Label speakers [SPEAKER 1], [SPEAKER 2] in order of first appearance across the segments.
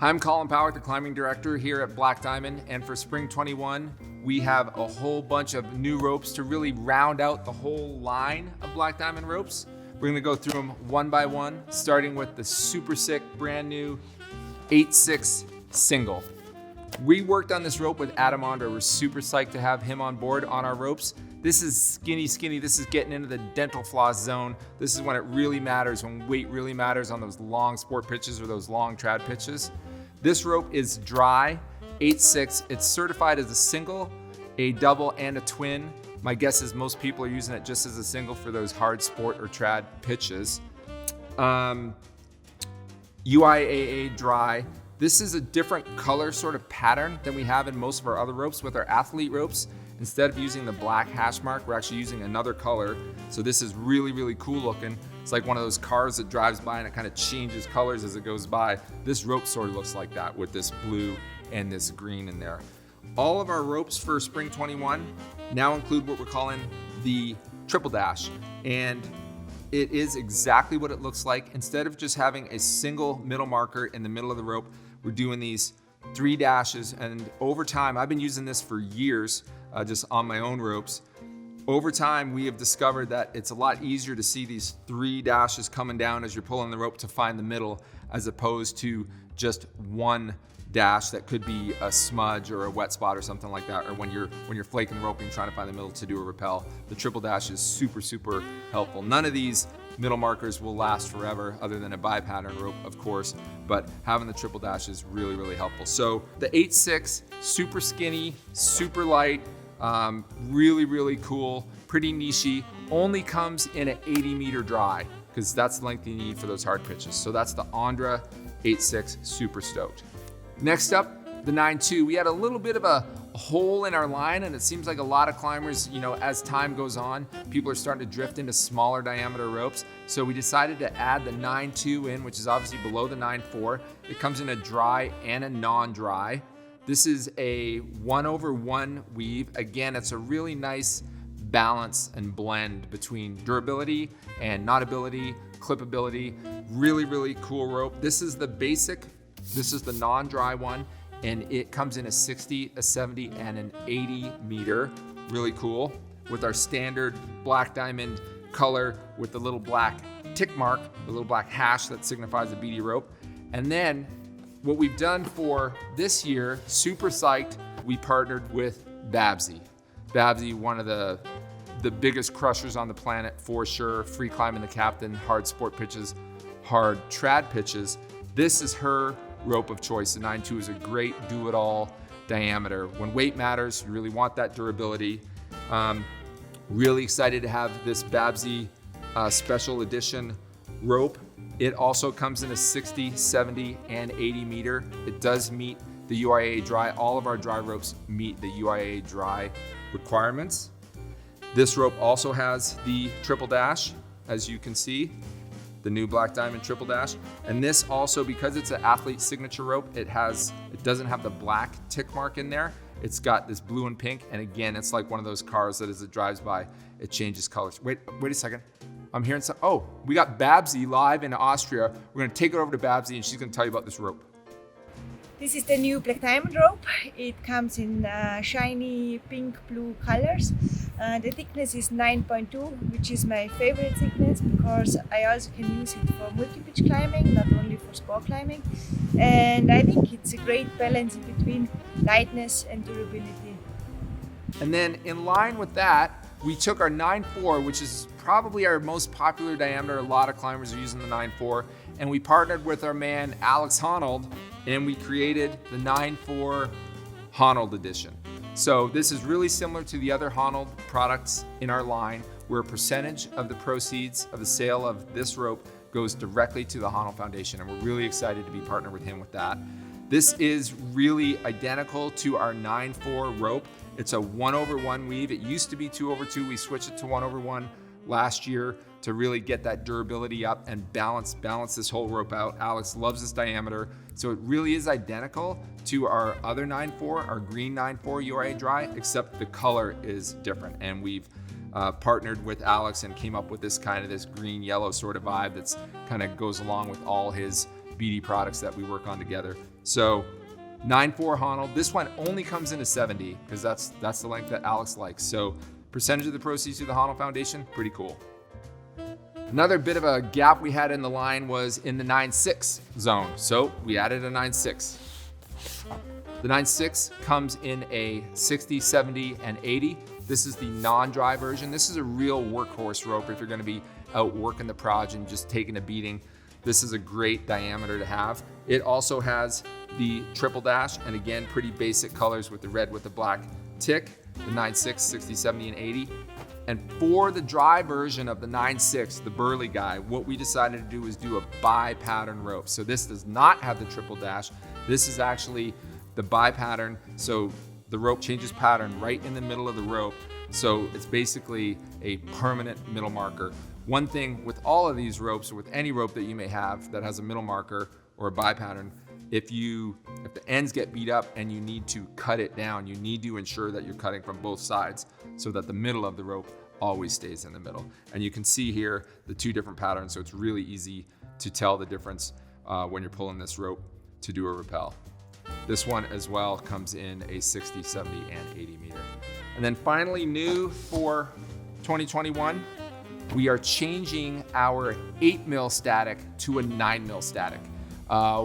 [SPEAKER 1] Hi, I'm Colin Powick, the climbing director here at Black Diamond, and for Spring 21, we have a whole bunch of new ropes to really round out the whole line of Black Diamond ropes. We're gonna go through them one by one, starting with the super sick, brand new 8/6 single. We worked on this rope with Adam Ondra. We're super psyched to have him on board on our ropes. This is skinny. This is getting into the dental floss zone. This is when it really matters, when weight really matters on those long sport pitches or those long trad pitches. This rope is dry, 8/6. It's certified as a single, a double, and a twin. My guess is most people are using it just as a single for those hard sport or trad pitches. UIAA dry. This is a different color sort of pattern than we have in most of our other ropes. With our athlete ropes, instead of using the black hash mark, we're actually using another color. So this is really cool looking. It's like one of those cars that drives by and it kind of changes colors as it goes by. This rope sort of looks like that with this blue and this green in there. All of our ropes for Spring 21 now include what we're calling the triple dash. And it is exactly what it looks like. Instead of just having a single middle marker in the middle of the rope, we're doing these 3 dashes. And over time, I've been using this for years, just on my own ropes. Over time, we have discovered that it's a lot easier to see these 3 dashes coming down as you're pulling the rope to find the middle, as opposed to just one dash that could be a smudge or a wet spot or something like that, or when you're flaking the rope and trying to find the middle to do a rappel. The triple dash is super helpful. None of these middle markers will last forever, other than a bi-pattern rope, of course, but having the triple dash is really helpful. So the 8/6, super skinny, super light, really cool, pretty nichey, only comes in an 80-meter dry, because that's the length you need for those hard pitches. So that's the Ondra 8/6, super stoked. Next up, the 9/2. We had a little bit of a hole in our line, and it seems like a lot of climbers, as time goes on, people are starting to drift into smaller diameter ropes. So we decided to add the 9/2 in, which is obviously below the 9/4. It comes in a dry and a non-dry. This is a 1/1 weave. Again, it's a really nice balance and blend between durability and knotability, clippability. Really cool rope. This is the basic. This is the non-dry one, and it comes in a 60, a 70, and an 80 meter. Really cool. With our standard Black Diamond color with the little black tick mark, the little black hash that signifies a BD rope. And then what we've done for this year, super psyched, we partnered with Babsy. Babsy, one of the biggest crushers on the planet for sure. Free climbing the captain, hard sport pitches, hard trad pitches. This is her rope of choice. The 9/2 is a great do-it-all diameter. When weight matters, you really want that durability. Really excited to have this Babsy special edition rope. It also comes in a 60, 70, and 80 meter. It does meet the UIAA dry. All of our dry ropes meet the UIAA dry requirements. This rope also has the triple dash, as you can see, the new Black Diamond triple dash. And this also, because it's an athlete signature rope, it doesn't have the black tick mark in there. It's got this blue and pink. And again, it's like one of those cars that as it drives by, it changes colors. Wait a second. I'm hearing some, we got Babsy live in Austria. We're gonna take it over to Babsy and she's gonna tell you about this rope.
[SPEAKER 2] This is the new Black Diamond rope. It comes in shiny pink blue colors. The thickness is 9.2, which is my favorite thickness because I also can use it for multi-pitch climbing, not only for sport climbing. And I think it's a great balance between lightness and durability.
[SPEAKER 1] And then in line with that, we took our 9/4, which is probably our most popular diameter. A lot of climbers are using the 9/4, and we partnered with our man Alex Honnold, and we created the 9/4 Honnold edition. So this is really similar to the other Honnold products in our line, where a percentage of the proceeds of the sale of this rope goes directly to the Honnold Foundation, and we're really excited to be partnered with him with that. This is really identical to our 9/4 rope. It's a 1/1 weave. It used to be 2/2. We switched it to 1/1 last year to really get that durability up and balance this whole rope out. Alex loves this diameter. So it really is identical to our other 9/4, our green 9/4 UIAA dry, except the color is different. And we've partnered with Alex and came up with this green yellow sort of vibe that's kind of goes along with all his BD products that we work on together. So 9.4 Honnold. This one only comes in a 70 because that's the length that Alex likes. So percentage of the proceeds to the Honnold Foundation, pretty cool. Another bit of a gap we had in the line was in the 9.6 zone. So we added a 9.6. The 9.6 comes in a 60, 70, and 80. This is the non-dry version. This is a real workhorse rope if you're gonna be out working the proj and just taking a beating. This is a great diameter to have. It also has the triple dash, and again, pretty basic colors with the red with the black tick, the 9.6, 60, 70, and 80. And for the dry version of the 9.6, the Burley guy, what we decided to do was do a bi-pattern rope. So this does not have the triple dash. This is actually the bi-pattern. So the rope changes pattern right in the middle of the rope. So it's basically a permanent middle marker. One thing with all of these ropes, or with any rope that you may have that has a middle marker or a bi-pattern, if the ends get beat up and you need to cut it down, you need to ensure that you're cutting from both sides so that the middle of the rope always stays in the middle. And you can see here the two different patterns, so it's really easy to tell the difference when you're pulling this rope to do a rappel. This one as well comes in a 60, 70, and 80 meter. And then finally, new for 2021, we are changing our 8 mil static to a 9 mil static.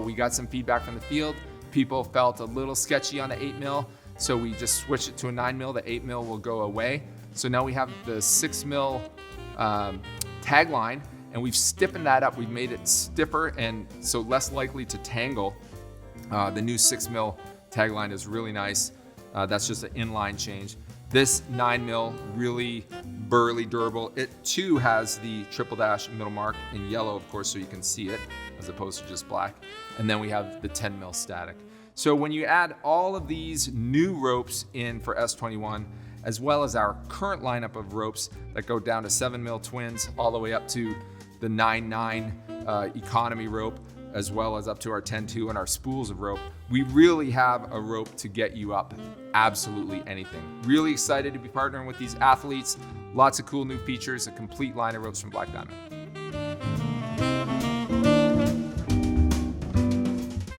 [SPEAKER 1] We got some feedback from the field. People felt a little sketchy on the 8 mil, so we just switched it to a 9 mil. The 8 mil will go away. So now we have the 6 mil tagline, and we've stiffened that up. We've made it stiffer and so less likely to tangle. The new 6 mil tagline is really nice. That's just an inline change. This 9 mil, really burly, durable. It too has the triple dash middle mark in yellow, of course, so you can see it as opposed to just black. And then we have the 10 mil static. So when you add all of these new ropes in for S21, as well as our current lineup of ropes that go down to 7 mil twins, all the way up to the 9.9 economy rope, as well as up to our 10.2 and our spools of rope, we really have a rope to get you up absolutely anything. Really excited to be partnering with these athletes. Lots of cool new features, a complete line of ropes from Black Diamond.